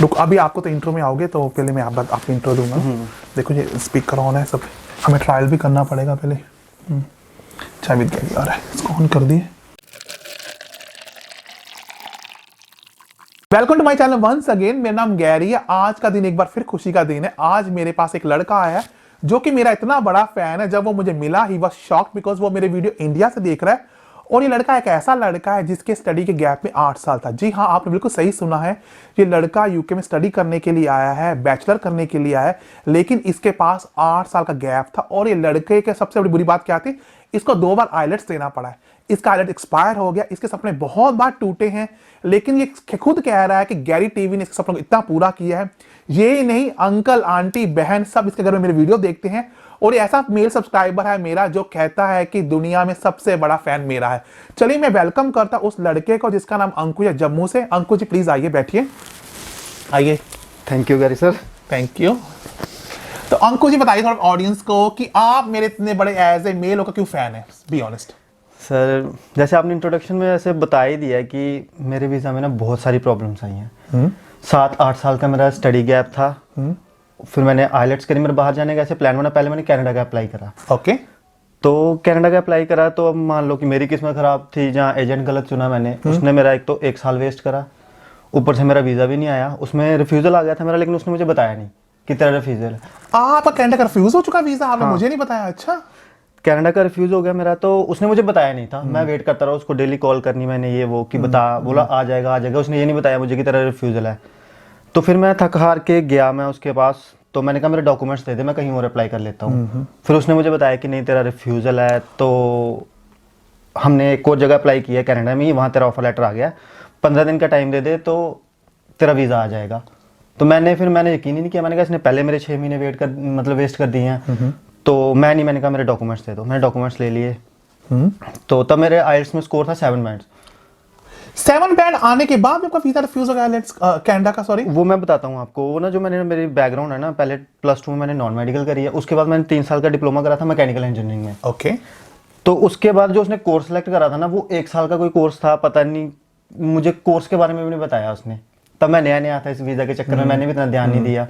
रुक, अभी आपको तो इंट्रो में आओगे तो पहले मैं आपको इंट्रो दूंगा। देखो ये स्पीकर ऑन है सब, हमें ट्रायल भी करना पड़ेगा पहले। चाबी क्या आ रहा है, इसको ऑन कर दिए। Welcome to my channel once again. मेरा नाम गैरी है। आज का दिन एक बार फिर खुशी का दिन है। आज मेरे पास एक लड़का आया है जो कि मेरा इतना बड़ा फैन है। जब वो मुझे मिला ही वॉज शॉक्ड बिकॉज वो मेरे वीडियो इंडिया से देख रहा है। और ये लड़का एक ऐसा लड़का है जिसके स्टडी के गैप में 8 साल था। जी हाँ, आपने बिल्कुल सही सुना है। ये लड़का यूके में स्टडी करने के लिए आया है, बैचलर करने के लिए आया है, लेकिन इसके पास 8 साल का गैप था। और ये लड़के के सबसे बड़ी बुरी बात क्या थी, इसको 2 बार आइलेट्स देना पड़ा है। इसका आइलेट एक्सपायर हो गया। इसके सपने बहुत बार टूटे हैं, लेकिन ये खुद कह रहा है कि गैरी टीवी ने इसके सपनों को इतना पूरा किया है। ये नहीं, अंकल आंटी बहन सब इसके घर में मेरे वीडियो देखते हैं। और ये ऐसा मेल सब्सक्राइबर है मेरा जो कहता है कि दुनिया में सबसे बड़ा फैन मेरा है। चलिए मैं वेलकम करता उस लड़के को जिसका नाम अंकुश है, जम्मू से। अंकुश जी प्लीज आइए, बैठिए, आइए। Thank you Gary sir. Thank you. तो अंकुश जी बताइए थोड़ा ऑडियंस को कि आप मेरे इतने बड़े एज ए मेल होकर क्यों फैन है, बी ऑनेस्ट। सर जैसे आपने इंट्रोडक्शन में ऐसे बता ही दिया है कि मेरे वीज़ा में ना बहुत सारी प्रॉब्लम्स आई हैं। 7-8 साल का मेरा स्टडी गैप था। फिर मैंने आइलेट्स करी, मेरे बाहर जाने का ऐसे प्लान बना। पहले मैंने कनाडा का अप्लाई करा। ओके। तो कनाडा का अप्लाई करा तो अब मान लो कि मेरी किस्मत ख़राब थी, जहाँ एजेंट गलत चुना मैंने। उसने मेरा एक तो 1 साल वेस्ट करा, ऊपर से मेरा वीज़ा भी नहीं आया। उसमें रिफ्यूज़ल आ गया था मेरा, लेकिन उसने मुझे बताया नहीं कि तेरा रिफ्यूज़ल है। आपका कनाडा का रिफ्यूज हो चुका वीजा, आपने मुझे नहीं बताया। अच्छा, कनाडा का रिफ्यूज हो गया मेरा, तो उसने मुझे बताया नहीं था। मैं वेट करता रहा, उसको डेली कॉल करनी मैंने, ये वो कि बता, बोला आ जाएगा आ जाएगा। उसने ये नहीं बताया मुझे कि तेरा रिफ्यूजल है। तो फिर मैं थक हार के गया मैं उसके पास। तो मैंने कहा मेरे डॉक्यूमेंट्स दे दे, मैं कहीं और अप्लाई कर लेता हूँ। फिर उसने मुझे बताया कि नहीं तेरा रिफ्यूजल है। तो हमने एक और जगह अप्लाई किया कनाडा में ही, वहाँ तेरा ऑफर लेटर आ गया, 15 दिन का टाइम दे दे तो तेरा वीज़ा आ जाएगा। तो मैंने यकीन ही नहीं किया। मैंने कहा इसने पहले मेरे 6 महीने वेस्ट कर दिए हैं। तो मैंने कहा मेरे डॉक्यूमेंट्स दे दो। मैंने डॉक्यूमेंट्स ले लिए। तो तब मेरे आइल्स में स्कोर था 7 बैंड। 7 बैंड आने के बाद आपका वीजा रिफ्यूज हो गया कनाडा का? सॉरी, वो मैं बताता हूँ आपको। वो ना जो मेरी बैकग्राउंड है ना, पहले +2 में मैंने नॉन मेडिकल करी है। उसके बाद मैंने 3 साल का डिप्लोमा करा था मैकेनिकल इंजीनियरिंग में। ओके। तो उसके बाद जो उसने कोर्स सेलेक्ट करा था ना, वो 1 साल का कोई कोर्स था, पता नहीं, मुझे कोर्स के बारे में भी नहीं बताया उसने। तब मैं नया नया था इस वीज़ा के चक्कर में, मैंने भी इतना ध्यान नहीं दिया।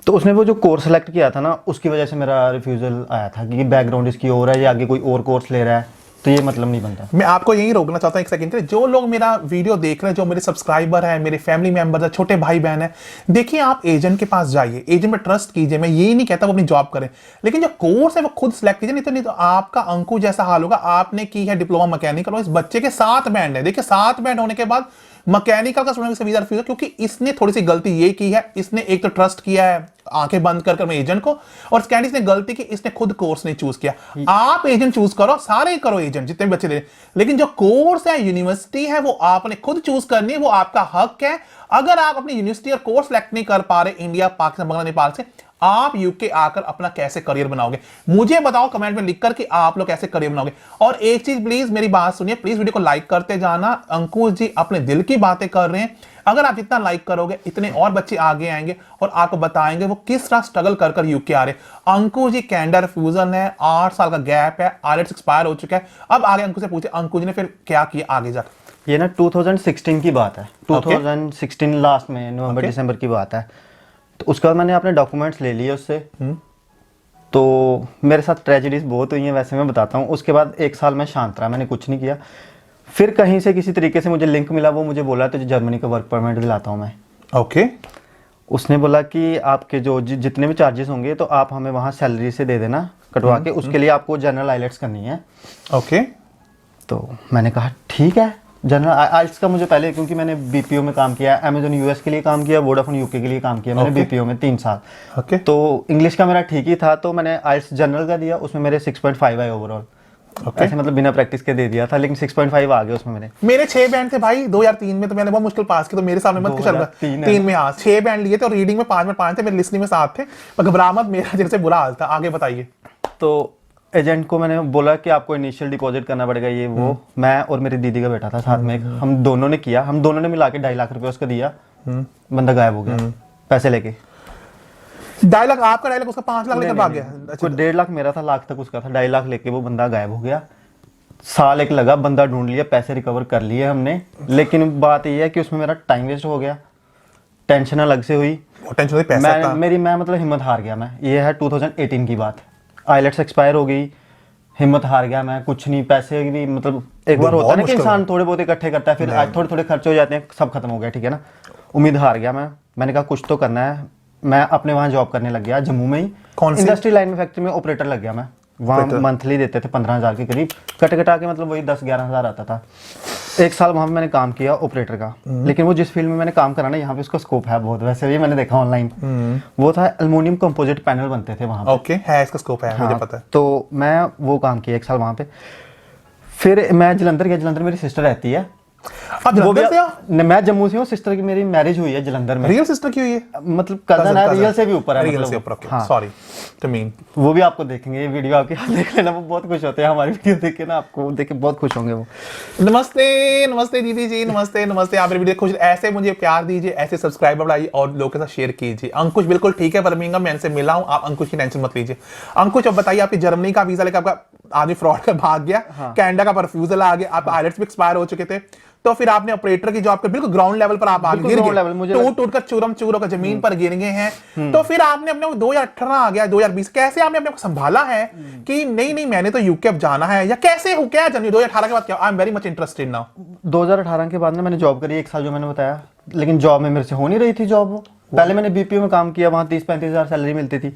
तो उसने वो जो कोर्स सेलेक्ट किया था ना, उसकी वजह से मेरा रिफ्यूज़ल आया था कि बैकग्राउंड इसकी और है, या आगे कोई और कोर्स ले रहा है, तो ये मतलब नहीं बनता। मैं आपको यही रोकना चाहता हूँ एक सेकंड के लिए। जो लोग मेरा वीडियो देख रहे हैं, जो मेरे सब्सक्राइबर हैं, मेरे फैमिली मेंबर्स हैं, छोटे भाई बहन हैं, देखिए आप एजेंट के पास जाइए, एजेंट पे ट्रस्ट कीजिए। मैं यही नहीं कहता वो अपनी जॉब करें, लेकिन जो कोर्स है वो खुद सेलेक्ट कीजिए। नहीं तो आपका अंकुश जैसा हाल होगा। आपने की है डिप्लोमा मैकेनिकल और इस बच्चे के 7 बैंड है। देखिए 7 बैंड होने के बाद मैकेनिकल का स्टूडेंट से वीजा रिफ्यूज, क्योंकि इसने थोड़ी सी गलती ये की है, इसने एक तो ट्रस्ट किया है आंखें बंद कर मैं एजेंट को, और सेकेंड इसने गलती की, इसने खुद कोर्स नहीं चूज किया। आप एजेंट चूज करो, सारे करो एजेंट जितने भी बच्चे दे, लेकिन जो कोर्स है, यूनिवर्सिटी है, वो आपने खुद चूज करनी है, वो आपका हक है। अगर आप अपनी यूनिवर्सिटी और कोर्स सेलेक्ट नहीं कर पा रहे इंडिया, पाकिस्तान, बांग्लादेश, नेपाल से, आप यूके आकर अपना कैसे करियर बनाओगे? मुझे बताओ कमेंट में लिखकर कि आप लोग कैसे करियर बनाओगे। और एक चीज प्लीज मेरी बात सुनिए, प्लीज वीडियो को लाइक करते जाना। अंकुश जी अपने दिल की बातें कर रहे हैं। अगर आप जितना लाइक करोगे, इतने और बच्चे आगे आएंगे और आपको बताएंगे वो किस तरह स्ट्रगल कर यूके आ रहे। अंकुश जी कनाडा रिफ्यूजल है, 8 साल का गैप है, आइलेट्स एक्सपायर हो चुका है। अब आगे अंकुश से पूछे, अंकुश ने फिर क्या किया आगे जाकर? ये ना 2016 की बात है। 2016 लास्ट में नवंबर दिसंबर की बात है। तो उसके बाद मैंने अपने डॉक्यूमेंट्स ले लिए उससे। तो मेरे साथ ट्रेजेडीज बहुत हुई हैं, वैसे मैं बताता हूँ। उसके बाद 1 साल मैं शांत रहा, मैंने कुछ नहीं किया। फिर कहीं से किसी तरीके से मुझे लिंक मिला, वो मुझे बोला तो जर्मनी का वर्क परमिट दिलाता हूँ मैं। ओके। उसने बोला कि आपके जो जितने भी चार्जेस होंगे तो आप हमें वहाँ सैलरी से दे देना कटवा के, उसके लिए आपको जनरल आइलेट्स करनी है। ओके। तो मैंने कहा ठीक है। जनरल आइल्स का मुझे पहले, क्योंकि मैंने बीपीओ में काम किया, अमेजन यूएस के लिए काम किया, वोडाफोन यूके के लिए काम किया मैंने बीपीओ में 3 साल। ओके। तो इंग्लिश का मेरा ठीक ही था, तो मैंने आइल्स जनरल का दिया, उसमें मेरे 6.5 आए ओवरऑल। ऐसे मतलब बिना प्रैक्टिस के दे दिया था, लेकिन 6.5 आ गए उसमें मेरे 6 बैंड थे भाई 2003 में। तो मैंने बहुत मुश्किल पास किया, तो मेरे सामने मत चल। 3 में हाँ 6 बैंड लिए थे, और रीडिंग में 5 में 5 थे, मेरे लिसनिंग में 7 थे। मैं घबरा मत, मेरा जैसे बुरा हाल था। आगे बताइए। तो एजेंट को मैंने बोला कि आपको इनिशियल डिपॉजिट करना पड़ेगा, ये वो। मैं और मेरी दीदी का बेटा था साथ में, हम दोनों ने किया। हम दोनों ने मिला के 2.5 लाख रुपए उसको दिया। बंदा गायब हो गया पैसे लेके। 2.5 लाख आपका, 2.5 लाख उसका, 5 लाख लेकर भाग गया। कोई 1.5 लाख मेरा था, लाख तक उसका था। 2.5 लाख लेके वो बंदा गायब हो गया। साल एक लगा, बंदा ढूंढ लिया, पैसे रिकवर कर लिए हमने। लेकिन बात ये है कि उसमें मेरा टाइम वेस्ट हो गया। टेंशन अलग से हुई। टेंशन हुई, पैसा का मैं मतलब हिम्मत हार गया मैं। ये है 2018 की बात, आइलेट्स एक्सपायर हो गई, हिम्मत हार गया मैं, कुछ नहीं, पैसे भी मतलब एक बार होता है ना कि इंसान थोड़े बहुत इकट्ठे करता है, फिर आज थोड़े थोड़े खर्चे हो जाते हैं, सब खत्म हो गया, ठीक है ना। उम्मीद हार गया मैंने कहा कुछ तो करना है। मैं अपने वहाँ जॉब करने लग गया जम्मू में ही, कौन सी? इंडस्ट्री लाइन में, फैक्ट्री में ऑपरेटर लग गया मैं। वहाँ मंथली देते थे 15,000 के करीब, कट कटा के मतलब वही 10-11 हज़ार आता था। 1 साल वहाँ पे मैंने काम किया ऑपरेटर का, लेकिन वो जिस फील्ड में मैंने काम करा ना, यहाँ पे उसका स्कोप है बहुत, वैसे भी मैंने देखा ऑनलाइन। वो था एल्युमिनियम कंपोजिट पैनल बनते थे वहाँ पे। ओके, है इसका स्कोप है, मुझे पता है। तो मैं वो काम किया 1 साल वहाँ पे। फिर मैं जलंधर गया, जलंधर मेरी सिस्टर रहती है। आप जलंधर से हो? मैं जम्मू से हूँ, सिस्टर की मेरी मैरिज हुई है जलंधर में। रियल सिस्टर की हुई है? मतलब कजन है, रियल से भी ऊपर है, रियल मतलब से ऊपर, ओके, हाँ। Sorry to mean. वो भी आपको देखेंगे, ये वीडियो आपके देख लेना, वो बहुत खुश होते हैं हमारी वीडियो देख के ना, आपको देख के बहुत खुश होंगे वो। नमस्ते नमस्ते दीदी जी, नमस्ते नमस्ते। आप मेरी वीडियो खुश, ऐसे मुझे प्यार दीजिए, ऐसे सब्सक्राइबर बढ़ाइए और लोगों के साथ शेयर कीजिए। अंकुश बिल्कुल ठीक है, बर्मिंघम मैं इनसे मिला हूं, आप अंकुश की टेंशन मत लीजिए। अंकुश अब बताइए, आपकी जर्मनी का वीजा लेकर आपका आदमी फ्रॉड कर भाग गया, कनाडा का रिफ्यूजल आ गया, आप आइलेट्स भी एक्सपायर हो चुके थे, तो फिर आपने ऑपरेटर की जॉब कर, बिल्कुल ग्राउंड लेवल पर आप आ गिर गए, टूट कर चूरम चूर होकर जमीन पर गिर गए हैं। तो फिर आपने अपने 2018 आ गया, 2020 कैसे आपने अपने को संभाला है कि नहीं नहीं मैंने तो यूके अब जाना है, या कैसे हो, क्या जर्नी 2018 के बाद क्या? I am very much interested now. 2018 के बाद ना मैंने जॉब करी 1 साल, जो मैंने बताया, लेकिन जॉब में मेरे से हो नहीं रही थी जॉब। वो पहले मैंने बीपीओ में काम किया, वहाँ 30-35 हज़ार सैलरी मिलती थी।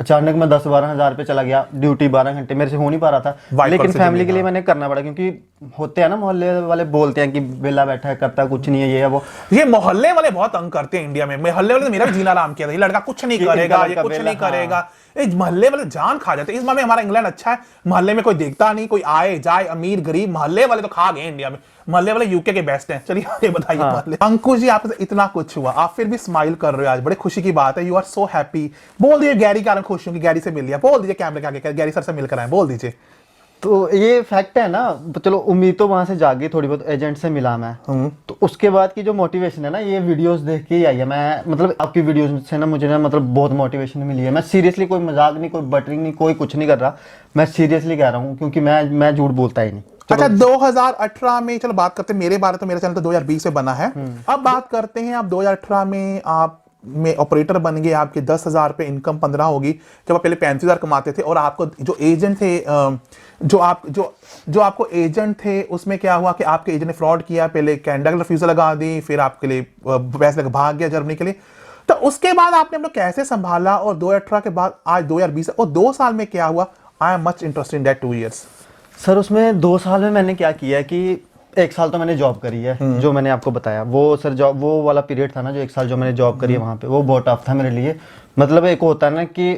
अचानक मैं 10-12 हज़ार पे चला गया, ड्यूटी 12 घंटे, मेरे से हो नहीं पा रहा था। लेकिन फैमिली के लिए मैंने करना पड़ा, क्योंकि होते हैं ना मोहल्ले वाले बोलते हैं कि बेला बैठा है, करता कुछ नहीं है, ये है वो। ये मोहल्ले वाले बहुत तंग करते हैं इंडिया में। मोहल्ले वाले तो मेरा भी जीना आराम किया था, ये लड़का कुछ नहीं करेगा, ये कुछ नहीं करेगा, इस मोहल्ले वाले जान खा जाते हैं। इस मामले में हमारा इंग्लैंड अच्छा है, मोहल्ले में कोई देखता नहीं, कोई आए जाए, अमीर गरीब, मोहल्ले वाले तो खा गए इंडिया में। मोहल्ले वाले यूके के बेस्ट हैं। चलिए आगे बताइए। मोहल्ले अंकुश जी, आपसे इतना कुछ हुआ, आप फिर भी स्माइल कर रहे हो आज, बड़े खुशी की बात है, यू आर सो हैप्पी। बोल दीजिए गैरी कारण खुश हूं कि गैरी से मिल लिया, बोल दीजिए कैमरे के आगे, गैरी सर से मिलकर आए, बोल दीजिए। तो ये फैक्ट है ना, चलो उम्मीद तो वहां से जागी थोड़ी बहुत, एजेंट से मिला मैं, तो उसके बाद की जो मोटिवेशन है ना, ये वीडियोस देख के ही आई है। मैं मतलब आपकी वीडियोस से ना मुझे ना मतलब बहुत मोटिवेशन मिली है। मैं सीरियसली, कोई मजाक नहीं, कोई बटरिंग नहीं, कोई कुछ नहीं कर रहा, मैं सीरियसली कह रहा हूँ, क्योंकि मैं झूठ बोलता ही नहीं। अच्छा, 2018 में चलो बात करते हैं, मेरे बारे तो मेरा चैनल तो 2020 में बना है। अब बात करते हैं, आप 2018 में आप में ऑपरेटर बन गए, आपके 10,000 पे इनकम 15 होगी, जब आप पहले 35,000 कमाते थे। और आपको जो एजेंट थे, जो आपको एजेंट थे, उसमें क्या हुआ कि आपके एजेंट ने फ्रॉड किया, पहले कनाडा का रिफ्यूजल लगा दी, फिर आपके लिए पैसे लेकर भाग गया जर्मनी के लिए। तो उसके बाद आपने अपना कैसे संभाला, और 2018 के बाद आज 2020 और 2 साल में क्या हुआ? I am much interested in that 2 years। Sir उसमें 2 साल में मैंने क्या किया कि 1 साल तो मैंने जॉब करी है, जो मैंने आपको बताया वो सर, जॉब वो वाला पीरियड था ना, जो 1 साल जो मैंने जॉब करी है वहाँ पे, वो बहुत टफ था मेरे लिए। मतलब एक होता है ना कि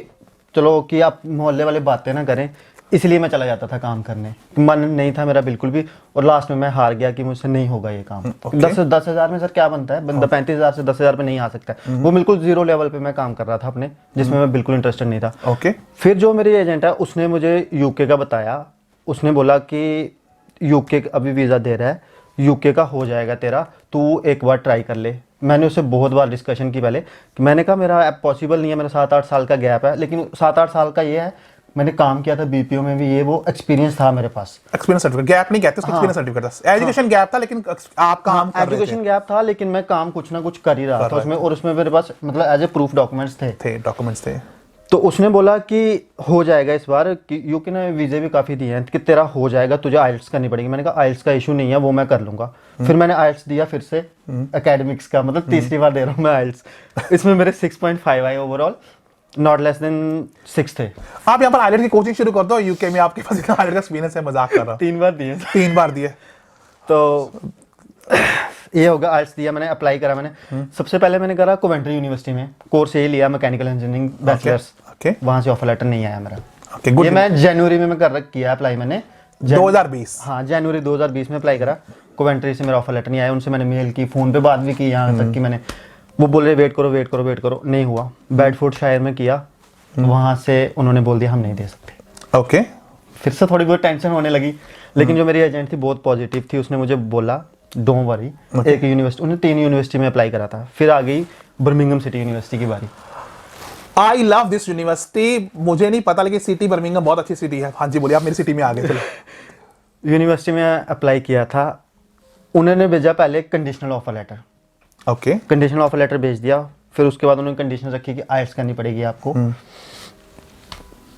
चलो कि आप मोहल्ले वाले बातें ना करें, इसलिए मैं चला जाता था काम करने, मन नहीं था मेरा बिल्कुल भी, और लास्ट में मैं हार गया कि मुझसे नहीं होगा ये काम। 10 हज़ार में सर क्या बनता है, बंदा 35,000 से 10,000 पे नहीं आ सकता है। वो बिल्कुल जीरो लेवल पे मैं काम कर रहा था अपने, जिसमें मैं बिल्कुल इंटरेस्टेड नहीं था। ओके। फिर जो मेरी एजेंट है, उसने मुझे यूके का बताया, उसने बोला कि यूके अभी वीज़ा दे रहा है, यूके का हो जाएगा तेरा, तू एक बार ट्राई कर ले। मैंने उससे बहुत बार डिस्कशन की पहले, कि मैंने कहा मेरा ऐप पॉसिबल नहीं है, मेरा 7-8 साल का गैप है, लेकिन 7-8 साल का ये है, मैंने काम किया था बीपीओ में भी, ये वो एक्सपीरियंस था मेरे पास। एक्सपीरियंस सर्टिफिकेट, गैप नहीं कहते उसको, एक्सपीरियंस सर्टिफिकेट था। एजुकेशन गैप था, लेकिन आप काम कर रहे थे। एजुकेशन गैप था, लेकिन मैं काम कुछ ना कुछ कर ही रहा था उसमें, और उसमें मेरे पास मतलब एज ए प्रूफ डॉक्यूमेंट्स थे। डॉक्यूमेंट्स थे। तो उसने बोला कि हो जाएगा इस बार, कि यूके ने वीज़े भी काफ़ी दिए हैं, कि तेरा हो जाएगा, तुझे आइल्स करनी पड़ेगी। मैंने कहा आइल्स का इशू नहीं है, वो मैं कर लूँगा। फिर मैंने आइल्स दिया फिर से, एकेडमिक्स का, मतलब तीसरी बार दे रहा हूँ मैं आइल्स। इसमें मेरे 6.5 आए ओवरऑल, नॉट लेस देन 6 थे। आप यहाँ पर आइलेट की कोचिंग शुरू कर दो यूके में, आपके पास इतना आइलेट का एक्सपीरियंस है, मजाक कर रहा हूँ। 3 बार दिए। 3 बार दिए। तो ये होगा, आर्ट्स दिया मैंने, अप्लाई करा मैंने। सबसे पहले मैंने करा कोवेंट्री यूनिवर्सिटी में, कोर्स यही लिया, मैकेनिकल इंजीनियरिंग बैचलर्स। वहां से ऑफर लेटर नहीं आया मेरा। ये मैं जनवरी में कर किया अप्लाई मैंने, 2020। हाँ, जनवरी 2020 में अप्लाई करा। कोवेंट्री से मेरा ऑफर लेटर नहीं आया, उनसे मैंने मेल की, फोन पे बात भी की, यहाँ तक कि मैंने, वो बोल रहे वेट करो, नहीं हुआ। बेडफोर्ड शायर में किया, वहां से उन्होंने बोल दिया हम नहीं दे सकते। ओके। फिर से थोड़ी बहुत टेंशन होने लगी, लेकिन जो मेरी एजेंट थी बहुत पॉजिटिव थी, उसने मुझे बोला डोंट वरी। एक यूनिवर्सिटी, उन्होंने 3 यूनिवर्सिटी में अप्लाई करा था। फिर आ गई बर्मिंघम सिटी यूनिवर्सिटी की बारी। I love this university. मुझे नहीं पता, लेकिन सिटी बर्मिंघम बहुत अच्छी सिटी है। हाँ जी बोलिए, आप मेरी सिटी में आ गए। चलो। यूनिवर्सिटी में अप्लाई किया था, उन्होंने भेजा पहले conditional offer letter. Okay. Conditional offer letter भेज दिया। फिर उसके बाद उन्होंने कंडीशन रखी कि आइल्स करनी पड़ेगी आपको,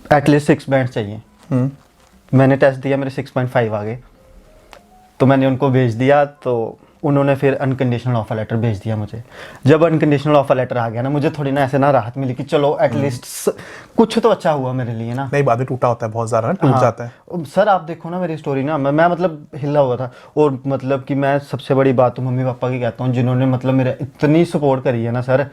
एटलीस्ट 6 बैंड चाहिए। मैंने टेस्ट दिया, मेरे 6.5 आ गए। तो मैंने उनको भेज दिया, तो उन्होंने फिर अनकंडीशनल ऑफर लेटर भेज दिया मुझे। जब अनकंडीशनल ऑफर लेटर आ गया ना, मुझे थोड़ी ना ऐसे ना राहत मिली कि चलो एटलीस्ट कुछ तो अच्छा हुआ मेरे लिए ना। नहीं, बाद में टूटा होता है, बहुत ज़्यादा टूट जाता है। सर आप देखो ना मेरी स्टोरी ना, मैं मतलब हिला हुआ था। और मतलब कि मैं सबसे बड़ी बात तो मम्मी पापा की कहता हूँ, जिन्होंने मतलब मेरे इतनी सपोर्ट करी है ना सर।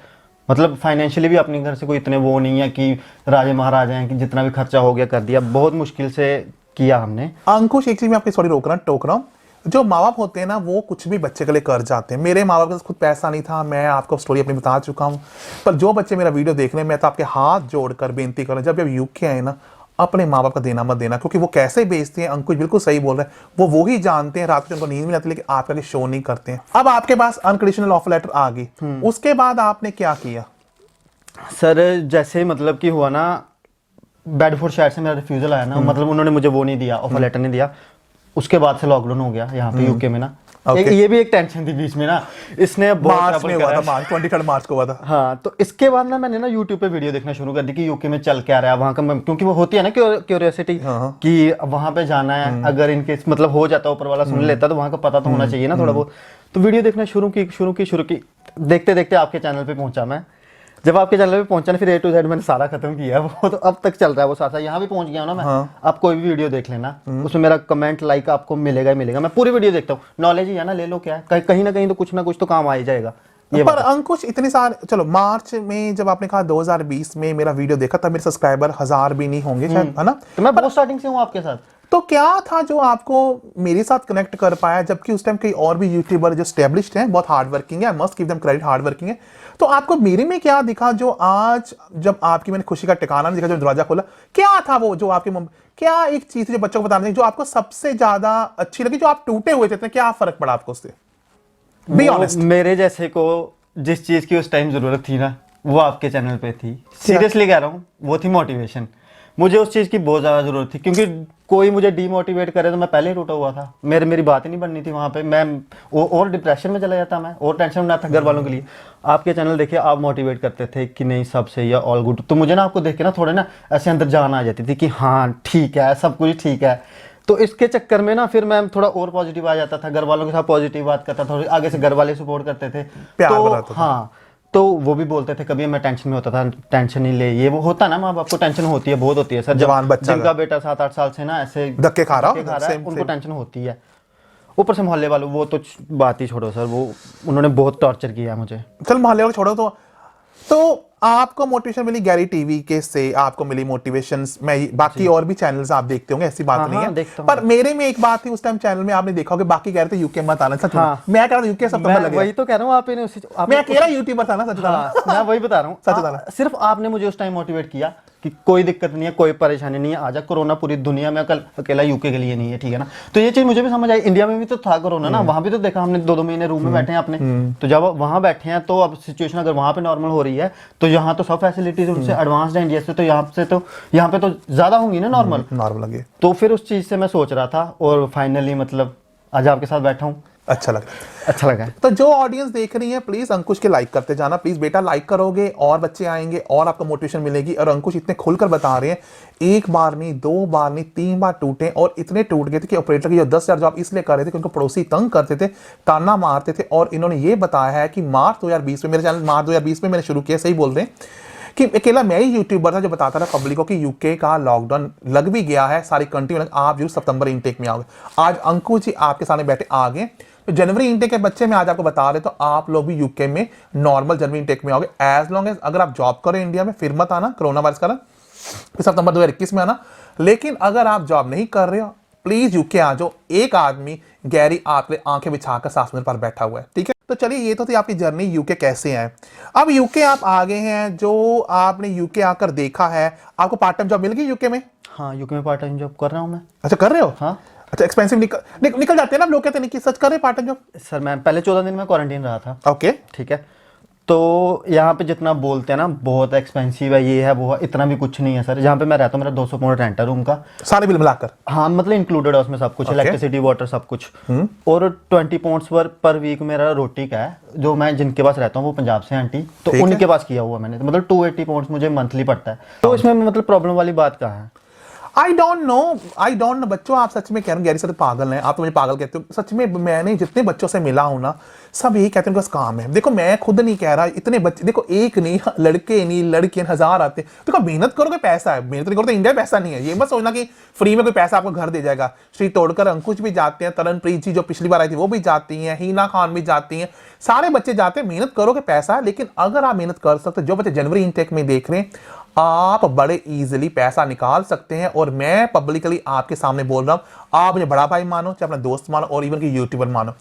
मतलब फाइनेंशियली भी अपने घर से कोई इतने वो नहीं है कि राजे महाराजा हैं कि जितना भी खर्चा हो गया कर दिया, बहुत मुश्किल से किया हमने। अंकुश, एक चीज मैं आपकी सॉरी टोक रहा हूँ। जो माँ बाप होते हैं ना, वो कुछ भी बच्चे के लिए कर जाते हैं। मेरे माँ बाप के पास खुद पैसा नहीं था, मैं आपको स्टोरी अपनी बता चुका हूँ। पर जो बच्चे मेरा वीडियो देख रहे हैं, मैं तो आपके हाथ जोड़कर बेनती कर रहा हूँ, जब यूके आए ना, अपने माँ बाप का देना मत देना, क्योंकि वो कैसे बेचते हैं। अंकुश बिल्कुल सही बोल रहे हैं, वो ही जानते हैं। रात को उनको नींद नहीं आती, लेकिन आपका लिए शो नहीं करते हैं। अब आपके पास अनकंडीशनल ऑफर लेटर आ गई, उसके बाद आपने क्या किया? सर जैसे मतलब कि हुआ ना, बेडफोर्ड शायद से मेरा रिफ्यूजल आया ना, मतलब उन्होंने मुझे वो नहीं दिया, ऑफर लेटर नहीं दिया। उसके बाद से लॉकडाउन हो गया यहाँ पे यूके में ना। ये भी एक टेंशन थी बीच में ना, इसने मार्च में हुआ था, मार्च 23 मार्च को हुआ था। हाँ, तो इसके बाद ना मैंने ना यूट्यूब पे वीडियो देखना शुरू कर दी कि यूके में चल क्या रहा है वहाँ का, क्योंकि वो होती है ना क्यूरियोसिटी कि वहाँ पे जाना है, अगर इनके मतलब हो जाता, ऊपर वाला सुन लेता, तो वहाँ का पता तो होना चाहिए ना थोड़ा बहुत। तो वीडियो देखना शुरू की, देखते देखते आपके चैनल पे पहुंचा मैं। जब आपके चैनल पे पहुंचा ना, फिर A to Z मैंने सारा खत्म किया है वो, तो अब तक चल रहा है वो साथ साथ। यहाँ भी पहुंच गया हूँ ना मैं। आप कोई भी वीडियो देख लेना, उसमें मेरा कमेंट लाइक आपको मिलेगा ही मिलेगा। मैं पूरी वीडियो देखता हूँ, नॉलेज ही है ना, ले लो क्या है, कहीं ना कहीं तो कुछ तो काम आ ही जाएगा। ये पर अंकुश, इतने सारे, चलो मार्च में जब आपने कहा 2020 में मेरा वीडियो देखा, तब मेरे सब्सक्राइबर 1000 भी नहीं होंगे शायद, है ना? तो मैं बहुत स्टार्टिंग से हूँ आपके साथ। तो क्या था जो आपको मेरे साथ कनेक्ट कर पाया, जबकि उस टाइम कई और भी यूट्यूबर जो स्टैब्लिश्ड हैं, बहुत हार्ड वर्किंग है, must give them credit, hard working है। तो आपको मेरे में क्या दिखा जो आज, जब आपकी मैंने खुशी का ठिकाना नहीं दिखा, जो दरवाजा खोला, क्या था वो जो आपके क्या एक चीज थी जो बच्चों को बताने की, जो आपको सबसे ज्यादा अच्छी लगी, जो आप टूटे हुए थे, इतने क्या फर्क पड़ा आपको उससे? Be honest. मेरे जैसे को जिस चीज की उस टाइम जरूरत थी ना, वो आपके चैनल पे थी। सीरियसली कह रहा हूँ, वो थी मोटिवेशन। मुझे उस चीज़ की बहुत ज़्यादा ज़रूरत थी, क्योंकि कोई मुझे डीमोटिवेट करे तो मैं पहले ही टूटा हुआ था। मेरी बात ही नहीं बननी थी वहाँ पे। मैं और डिप्रेशन में चला जाता, मैं और टेंशन में था घर वालों के लिए। आपके चैनल देखिए, आप मोटिवेट करते थे कि नहीं सब सही है, ऑल गुड। तो मुझे ना आपको देख के ना थोड़े ना ऐसे अंदर जान आ जाती थी कि हाँ ठीक है, सब कुछ ठीक है। तो इसके चक्कर में ना फिर मैं थोड़ा और पॉजिटिव आ जाता था, घर वालों के साथ पॉजिटिव बात करता था, आगे से घर वाले सपोर्ट करते थे, प्यार तो बनाता था। हाँ, तो वो भी बोलते थे, कभी मैं टेंशन में होता था, टेंशन नहीं ले, ये वो होता ना, माँ बाप को टेंशन होती है, बहुत होती है सर। जवान बच्चा जिनका बेटा 7-8 साल से ना ऐसे धक्के खा रहा है, उनको टेंशन होती है। ऊपर से मोहल्ले वालों, वो तो बात ही छोड़ो सर, वो उन्होंने बहुत टॉर्चर किया मुझे। चल मोहल्ले वाले छोड़ो, तो आपको मोटिवेशन मिली गैरी टीवी के से, आपको मिली मोटिवेशन। मैं बाकी और भी चैनल्स आप देखते होंगे, ऐसी बात नहीं है, पर मेरे में एक बात थी उस टाइम चैनल में, आपने देखा होगा, बाकी कह रहे थे यूके मत आना। सच मैं कह रहा था यूके सब तो लगे, वही तो कह रहा हूँ, आप मैं अकेला यूट्यूबर था ना, सच मैं वही बता रहा हूँ, सच बता। सिर्फ आपने मुझे उस टाइम मोटिवेट किया कि कोई दिक्कत नहीं है, कोई परेशानी नहीं है, आजा, कोरोना पूरी दुनिया में, कल अकेला यूके के लिए नहीं है, ठीक है ना। तो ये चीज मुझे भी समझ आई। इंडिया में भी तो था कोरोना ना, वहां भी तो देखा हमने, 2-2 महीने रूम में बैठे हैं अपने। तो जब वहां बैठे हैं, तो अब सिचुएशन अगर वहां पे नॉर्मल हो रही है, तो यहाँ तो सब फैसिलिटीज उनसे एडवांस्ड है इंडिया से, तो यहाँ पे तो ज्यादा होंगी ना नॉर्मल लगे। तो फिर उस चीज से मैं सोच रहा था, और फाइनली मतलब आज आपके साथ बैठा हूँ, अच्छा लगा। है। तो जो ऑडियंस देख रही है, प्लीज अंकुश के लाइक करते जाना, प्लीज बेटा, लाइक करोगे और बच्चे आएंगे और आपको मोटिवेशन मिलेगी। और अंकुश इतने खुलकर बता रहे हैं, एक बार नहीं, 2 बार नहीं, 3 बार टूटे, और इतने टूट गए थे कि ऑपरेटर की जो 10,000 जॉब इसलिए कर रहे थे कि उनको पड़ोसी तंग करते थे, ताना मारते थे। और इन्होंने ये बताया है कि मार्च 2020 में, मेरे चैनल मार्च 2020 में मैंने शुरू किया, सही बोल रहे हैं, कि अकेला मैं ही यूट्यूबर था जो बताता था पब्लिक को कि यूके का लॉकडाउन लग भी गया है, सारी कंट्री में, आप जरूर सितंबर इनटेक में आओगे। आज अंकुश जी आपके सामने बैठे आ गए, तो जनवरी इनटेक के बच्चे मैं आज आपको बता रहे, तो आप लोग भी यूके में नॉर्मल जनवरी इनटेक में आओगे। एज लॉन्ग एज अगर आप जॉब करें इंडिया में, फिर मत आना कोरोना वायरस कारण, फिर सितंबर 2021 में आना। लेकिन अगर आप जॉब नहीं कर रहे हो, प्लीज यूके आ जाओ। एक आदमी गैरी आपके आंखें बिछाकर सास में पर बैठा हुआ है, ठीक है। तो चलिए, ये तो थी आपकी जर्नी यूके कैसे है। अब यूके आप आ गए हैं, जो आपने यूके आकर देखा है, आपको पार्ट टाइम जॉब मिल गई यूके में? हाँ, यूके में पार्ट टाइम जॉब कर रहा हूँ मैं। अच्छा, कर रहे हो? हाँ। अच्छा, एक्सपेंसिव निकल जाते हैं ना लोग, कहते हैं कि सच कर रहे पार्ट टाइम जॉब। सर मैं पहले 14 दिन में क्वारंटीन रहा था। ओके, ठीक है। तो यहाँ पे जितना बोलते हैं ना बहुत एक्सपेंसिव है, ये है वो है, इतना भी कुछ नहीं है सर। जहाँ पे मैं रहता हूँ मेरा 200 पाउंड रेंट है रूम का, सारे बिल मिलाकर। हाँ मतलब इंक्लूडेड है उसमें सब कुछ, इलेक्ट्रिसिटी वाटर सब कुछ। और 20 पाउंड्स पर वीक मेरा रोटी का है। जो मैं जिनके पास रहता हूँ वो पंजाब से आंटी, तो ठीक है। उनके पास किया हुआ मैंने, तो मतलब 280 पाउंड्स मुझे मंथली पड़ता है। तो इसमें मतलब प्रॉब्लम वाली बात कहाँ है? आई डोंट नो बच्चों, आप सच में कह रहे हो गैरी सर पागल हैं, आप तो मुझे पागल कहते हो। सच में मैंने जितने बच्चों से मिला हूं ना, सब यही कहते हैं उनका काम है। देखो मैं खुद नहीं कह रहा, इतने बच्चे देखो, एक नहीं लड़के नहीं लड़कियां हजार आते। देखो मेहनत करोगे पैसा है, मेहनत नहीं करो तो इंडिया में पैसा नहीं है। ये मत सोचना कि फ्री में कोई पैसा आपको घर दे जाएगा। श्री तोड़कर अंकुश भी जाते हैं, तरनप्रीत जी जो पिछली बार आई थी वो भी जाती हैं, हीना खान भी जाती हैं, सारे बच्चे जाते हैं। मेहनत करोगे पैसा है, लेकिन अगर आप मेहनत कर सकते, जो बच्चे जनवरी इनटेक में देख रहे हैं, आप बड़े इजीली पैसा निकाल सकते हैं। और मैं पब्लिकली आपके सामने बोल रहा हूं, आप मुझे बड़ा भाई मानो, चाहे अपना दोस्त मानो, और इवन की यूट्यूबर मानो,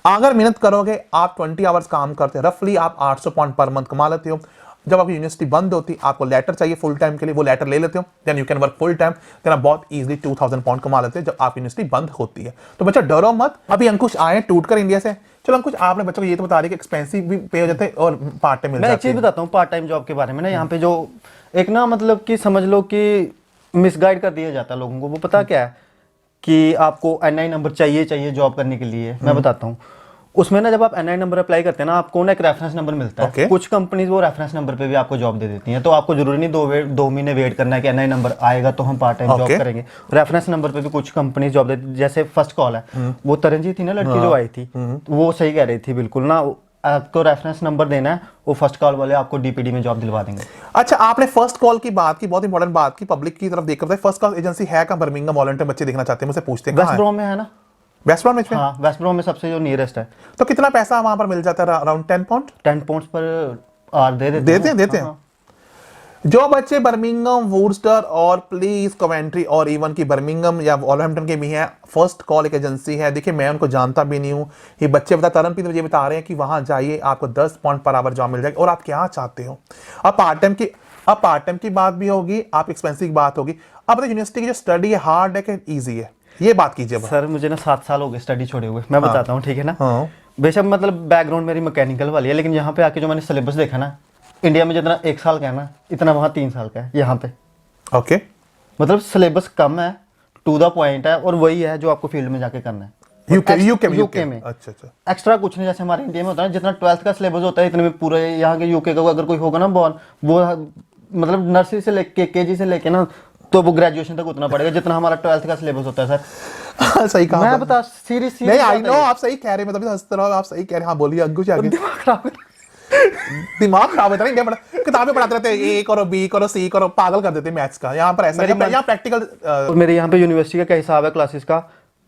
अगर मेहनत करोगे, आप 20 आवर्स काम करते हैं, रफली आप 800 पाउंड पर मंथ कमा लेते हो। जब आपकी यूनिवर्सिटी बंद होती, आपको लेटर चाहिए फुल टाइम के लिए, वो लेटर ले लेते हो, then you can work full time, then आप बहुत इजीली 2000 पाउंड कमा लेते हैं जब आपकी यूनिवर्सिटी बंद होती है। तो बच्चा डरो मत। अभी अंकुश आए टूट कर इंडिया से। चलो अंकुश, आपने बच्चों को ये तो बता रही कि एक्सपेंसिव भी पे हो जाते हैं और पार्ट टाइम मिल मैं एक जाते चीज़ हैं। बताता हूँ पार्ट टाइम जॉब के बारे में ना। यहाँ पे जो एक ना मतलब कि समझ लो कि मिसगाइड कर दिया जाता है लोगों को। वो पता क्या है कि आपको NI नंबर चाहिए जॉब करने के लिए। मैं बताता हूँ, उसमें ना जब आप NI नंबर अप्लाई करते हैं ना, आपको ना एक रेफरेंस नंबर मिलता है। कुछ कंपनीज वो रेफरेंस नंबर पे भी आपको जॉब दे देती हैं। तो आपको जरूरी नहीं 2 महीने वेट करना है कि NI नंबर आएगा तो हम पार्ट टाइम जॉब करेंगे। रेफरेंस नंबर पे भी कुछ कंपनीज जॉब देती, जैसे फर्स्ट कॉल है, वो तरनजीत थी ना लड़की जो आई थी, वो सही कह रही थी बिल्कुल ना। आपको रेफरेंस नंबर देना है, वो फर्स्ट कॉल वाले आपको DPD में जॉब दिलवा देंगे। अच्छा, आपने फर्स्ट कॉल की बात की, बहुत इंपॉर्टेंट बात की, पब्लिक की तरफ देखकर बताइए, फर्स्ट कॉल एजेंसी है कहां? बर्मिंघम वॉलंटियर बच्चे देखना चाहते हैं, मुझसे पूछते हैं वेस्ट कहां है? ब्रो में है ना। वेस्ट ब्रो में? हाँ वेस्ट ब्रो में सबसे जो नियरेस्ट है। तो कितना पैसा वहां पर मिल जाता है? Around 10 pound 10 pounds per hour दे देते हैं। जो बच्चे बर्मिंघम, वुर्स्टर और प्लीज कमेंट्री और इवन की बर्मिंघम या वॉलहैम्पटन के भी हैं, फर्स्ट कॉल एक एजेंसी है। देखिए मैं उनको जानता भी नहीं हूँ, ये बच्चे बता तरनप्रीत मुझे बता रहे हैं कि वहां जाइए आपको 10 पाउंड पर आवर जॉब मिल जाएगी। और आप क्या चाहते हो? अब पार्ट टाइम की बात भी होगी, आप एक्सपेंसिव की बात होगी। अब यूनिवर्सिटी की जो स्टडी है हार्ड है कि ईजी है, ये बात कीजिए। सर मुझे ना 7 साल हो गए स्टडी छोड़े हुए। मैं बताता हूँ ठीक है ना। हाँ। बेशक मतलब बैकग्राउंड मेरी मैकेनिकल वाली है, लेकिन यहाँ पे आके जो मैंने सिलेबस देखा ना, इंडिया में जितना 1 साल का है ना, इतना वहाँ 3 साल का है यहाँ पे। ओके। मतलब सिलेबस कम है, टू द पॉइंट है, और वही है जो आपको फील्ड में जाके करना है। यूके में। अच्छा। एक्स्ट्रा कुछ नहीं, जैसे हमारे इंडिया में होता है जितना 12th का सिलेबस होता है, इतने में पूरे यहाँ के यूके का अगर कोई होगा ना बॉर्न, वो मतलब नर्सरी से लेके KG से लेके ना, तो वो ग्रेजुएशन तक उतना पड़ेगा जितना हमारा 12th का सिलेबस होता है सर। सही कहा। मैं बता सीरियस नहीं, आई नो आप सही कह रहे हैं, मैं तभी हंसते रहो, आप सही कह रहे हैं। हाँ बोलिए अंकुश आगे। दिमाग खराब है। दिमाग खराब होता है, किताबें पढ़ाते रहते हैं, A करो B करो C करो, पागल कर देते हैं मैथ्स का। यहाँ पर ऐसा यहाँ प्रैक्टिकल। और मेरे यहाँ पे यूनिवर्सिटी का क्या हिसाब है क्लासेस का,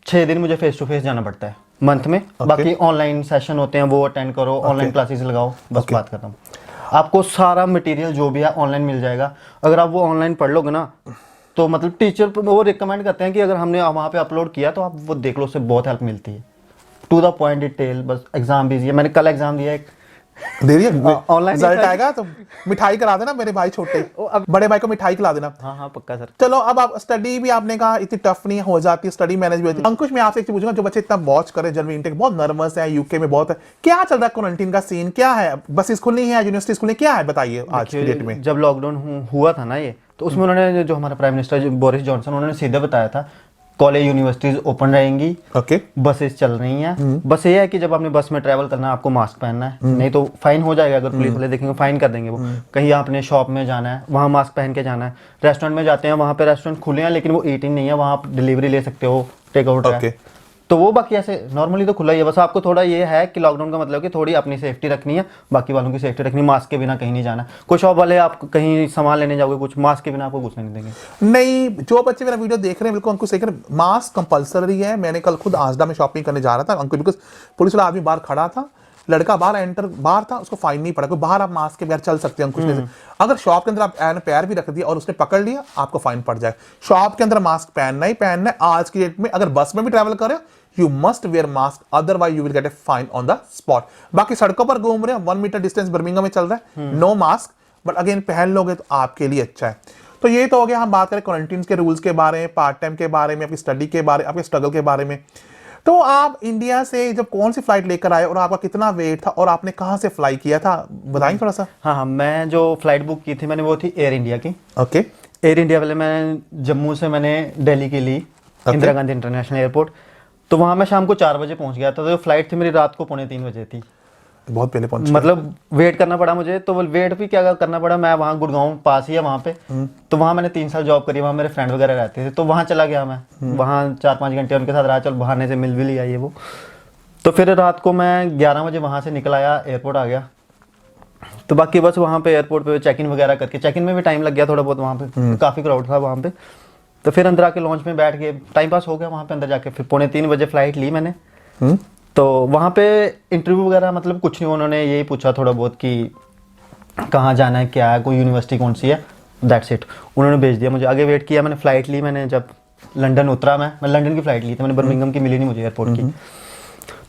6 दिन मुझे फेस टू फेस जाना पड़ता है मंथ में। बाकी ऑनलाइन सेशन होते हैं, वो अटेंड करो, ऑनलाइन क्लासेस लगाओ, बस बात खत्म। आपको सारा मटेरियल जो भी है ऑनलाइन मिल जाएगा। अगर आप वो ऑनलाइन पढ़ लोगे ना, तो मतलब टीचर वो रिकमेंड करते हैं कि अगर हमने वहाँ पे अपलोड किया तो आप वो देख लो, उससे बहुत हेल्प मिलती है। टू द पॉइंट डिटेल, बस एग्जाम भी मैंने कल एग्जाम दिया एक, दे दिया ऑनलाइन रिजल्ट आएगा तो मिठाई करा देना मेरे भाई छोटे, बड़े भाई को मिठाई खिला देना। हाँ पक्का सर। चलो अब आप स्टडी भी आपने कहा इतनी टफ नहीं हो जाती, स्टडी मैनेज भी होती है। अंकुश मैं आपसे एक चीज पूछूंगा, जो बच्चे इतना वॉच करे जनवरी इनटेक, बहुत नर्वस है, यूके में बहुत है, क्या चल रहा है क्वारंटीन का सीन क्या है? बसेस खुली है, यूनिवर्सिटीज खुली, क्या है बताइए आज की डेट में? जब लॉकडाउन हुआ था ना ये, तो उसमें उन्होंने जो हमारा प्राइम मिनिस्टर बोरिस जॉनसन, उन्होंने सीधे बताया था कॉलेज यूनिवर्सिटीज ओपन रहेंगी, ओके, बसेस चल रही हैं। बस ये है कि जब आपने बस में ट्रैवल करना है आपको मास्क पहनना है, नहीं तो फाइन हो जाएगा। अगर पुलिस वाले देखेंगे फाइन कर देंगे वो। कहीं आपने शॉप में जाना है, वहाँ मास्क पहन के जाना है। रेस्टोरेंट में जाते हैं, वहाँ पे रेस्टोरेंट खुले हैं लेकिन वो ईटिंग नहीं है, वहाँ आप डिलीवरी ले सकते हो, टेक आउट है। तो वो बाकी ऐसे नॉर्मली तो खुला ही है। बस आपको थोड़ा ये है कि लॉकडाउन का मतलब कि थोड़ी अपनी सेफ्टी रखनी है, बाकी वालों की सेफ्टी रखनी, मास्क के बिना कहीं नहीं जाना। कुछ शॉप वाले आप कहीं सामान लेने जाओगे, कुछ मास्क के बिना आपको घुसने नहीं देंगे। नहीं, जो बच्चे मेरा वीडियो देख रहे हैं बिल्कुल अंकुश सही कह रहे हैं, मास्क कंपलसरी है। मैंने कल खुद आजडा में शॉपिंग करने जा रहा था, अंकुश बिल्कुल पुलिस वाला आदमी बाहर खड़ा था, लड़का बाहर था, उसको फाइन नहीं पड़ा, क्योंकि बाहर आप मास्क के बगैर चल सकते हैं अंकुश ने। अगर शॉप के अंदर आप पैर भी रख दिया और उसने पकड़ लिया, आपको फाइन पड़ जाए। शॉप के अंदर मास्क पहनना ही पहनना है आज की डेट में। अगर बस में भी ट्रैवल करें, you must wear mask, otherwise you will get a fine on the spot. बाकी सड़कों पर घूम रहे हैं, 1 मीटर डिस्टेंस बर्मिंघम में चल रहा है, नो मास्क, बट अगेन पहन लोगे तो आपके लिए अच्छा है। तो ये तो हो गया, हम बात करें क्वारंटीन के रूल्स के बारे में, पार्ट टाइम के बारे में, आपकी स्टडी के बारे में, आपके स्ट्रगल के बारे में। तो आप इंडिया से जब कौन सी फ्लाइट लेकर आए और आपका कितना वेट था और आपने कहाँ से फ्लाई किया था, बताएं थोड़ा सा। हाँ हाँ, मैं जो फ्लाइट बुक की थी मैंने वो थी एयर इंडिया की। ओके। एयर इंडिया वाले मैं जम्मू से मैंने दिल्ली के लिए इंदिरा गांधी इंटरनेशनल एयरपोर्ट। तो वहाँ मैं शाम को 4 बजे पहुँच गया था। तो जो फ्लाइट थी मेरी रात को 2:45 बजे थी। बहुत पहले पहुंच गए। मतलब वेट करना पड़ा मुझे। तो वेट भी क्या करना पड़ा, मैं वहाँ गुड़गांव पास ही है वहाँ पे। तो वहाँ मैंने 3 साल जॉब करी, वहाँ मेरे फ्रेंड वगैरह रहते थे, तो वहाँ चला गया मैं। वहाँ 4-5 घंटे उनके साथ रहा, चल बहाने से मिल भी लिया ये वो। तो फिर रात को मैं 11 बजे वहाँ से निकल आया, एयरपोर्ट आ गया। तो बाकी बस वहाँ पे एयरपोर्ट पे चेक इन वगैरह करके, चेक इन में भी टाइम लग गया थोड़ा बहुत, वहाँ पे काफ़ी क्राउड था वहाँ पे। तो फिर अंदर आके लॉन्च में बैठ के टाइम पास हो गया वहाँ पे अंदर जाके। फिर 2:45 बजे फ्लाइट ली मैंने। तो वहाँ पे इंटरव्यू वगैरह मतलब कुछ नहीं, उन्होंने यही पूछा थोड़ा बहुत कि कहाँ जाना है, क्या है, कोई यूनिवर्सिटी कौन सी है, दैट्स इट। उन्होंने भेज दिया मुझे, आगे वेट किया मैंने। फ़्लाइट ली मैंने, जब लंदन उतरा मैं लंदन की फ़्लाइट ली थी मैंने, बर्मिंघम की मिली नहीं मुझे एयरपोर्ट की।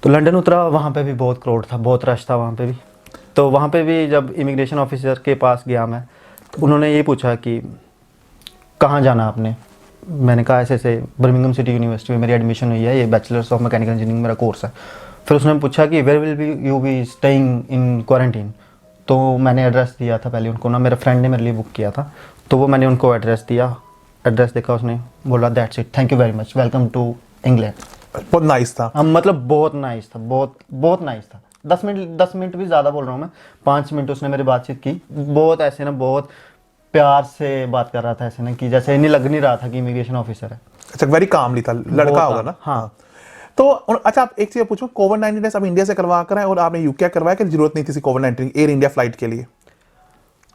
तो लंदन उतरा, वहाँ पे भी बहुत क्राउड था, बहुत रश था वहाँ पे भी। तो वहाँ पे भी जब इमिग्रेशन ऑफिसर के पास गया मैं, उन्होंने ये पूछा कि कहाँ जाना आपने। मैंने कहा ऐसे ऐसे बर्मिंघम सिटी यूनिवर्सिटी में मेरी एडमिशन हुई है, ये बैचलर्स ऑफ मैकेनिकल इंजीनियरिंग मेरा कोर्स है। फिर उसने पूछा कि where will be you be staying in quarantine. तो मैंने एड्रेस दिया था पहले उनको ना, मेरे फ्रेंड ने मेरे लिए बुक किया था, तो वो मैंने उनको एड्रेस दिया। एड्रेस देखा, उसने बोला that's it, thank you very much, welcome to England. बहुत नाइस था। मतलब बहुत नाइस था, बहुत बहुत नाइस था। 10 मिनट भी ज़्यादा बोल रहा हूँ मैं, 5 मिनट उसने मेरी बातचीत की। बहुत ऐसे ना, बहुत प्यार से बात कर रहा था, ऐसे ना कि जैसे नहीं लग नहीं रहा था कि इमिग्रेशन ऑफिसर है। अच्छा, वेरी कामली था, लड़का होगा ना। हाँ। तो अच्छा, आप एक चीज पूछूं, कोविड-19 टेस्ट आप इंडिया से करवा कर आए और आपने यूके करवाया कि जरूरत नहीं थी कोविड-19 एयर इंडिया फ्लाइट के लिए?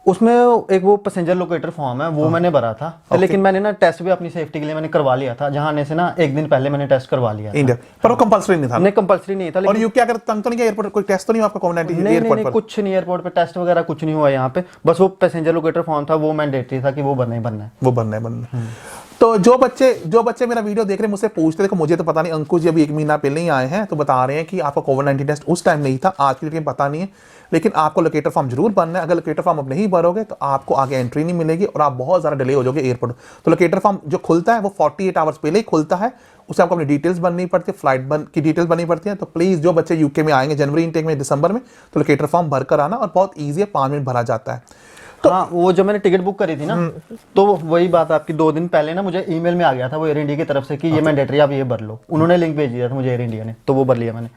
उसमें एक वो पैसेंजर लोकेटर फॉर्म है वो मैंने भरा था। लेकिन मैंने ना टेस्ट भी अपनी सेफ्टी के लिए मैंने करवा लिया था, जहाँ आने से ना 1 दिन पहले मैंने टेस्ट करवा लिया था। इंडिया पर वो कंपलसरी नहीं था ना? नहीं, कंपलसरी नहीं था। और यूके अगर तंग तो नहीं किया एयरपोर्ट, कोई टेस्ट तो नहीं हुआ आपका कोविड-19 एयरपोर्ट पर? कुछ नहीं, एयरपोर्ट पे टेस्ट वगैरह कुछ नहीं हुआ यहाँ पे। बस वो पैसेंजर लोकेटर फॉर्म था, वो मैंडेटरी था कि वो बनना ही बनना है। वो बनना है। तो जो बच्चे मेरा वीडियो देख रहे हैं मुझसे पूछते, देखो मुझे तो पता नहीं, अंकुश जी अभी 1 महीना पहले ही आए हैं तो बता रहे हैं कि आपका कोविड-19 टेस्ट उस टाइम नहीं था, आज की डेट में पता नहीं है, लेकिन आपको लोकेटर फॉर्म जरूर बनना है। अगर लोकेटर फॉर्म आप नहीं भरोगे तो आपको आगे एंट्री नहीं मिलेगी और आप बहुत ज़्यादा डिले हो जाओगे एयरपोर्ट। तो लोकेटर फॉर्म जो खुलता है वो 48 आवर्स पहले ही खुलता है, उससे आपको अपनी डिटेल्स बननी पड़ती है, फ्लाइट की डिटेल्स बननी पड़ती है। तो प्लीज़ जो बच्चे यूके में आएंगे जनवरी इनटेक में, दिसंबर में, तो लोकेटर फॉर्म भर कर आना, और बहुत ईजी है, 5 मिनट भरा जाता है। तो हाँ, वो जो मैंने टिकट बुक करी थी ना, तो वही बात आपकी 2 दिन पहले ना मुझे ईमेल में आ गया था वो एयर इंडिया की तरफ से कि ये मैंडेटरी, आप ये भर लो। उन्होंने लिंक भेज दिया था मुझे एयर इंडिया ने, तो वो भर लिया मैंने।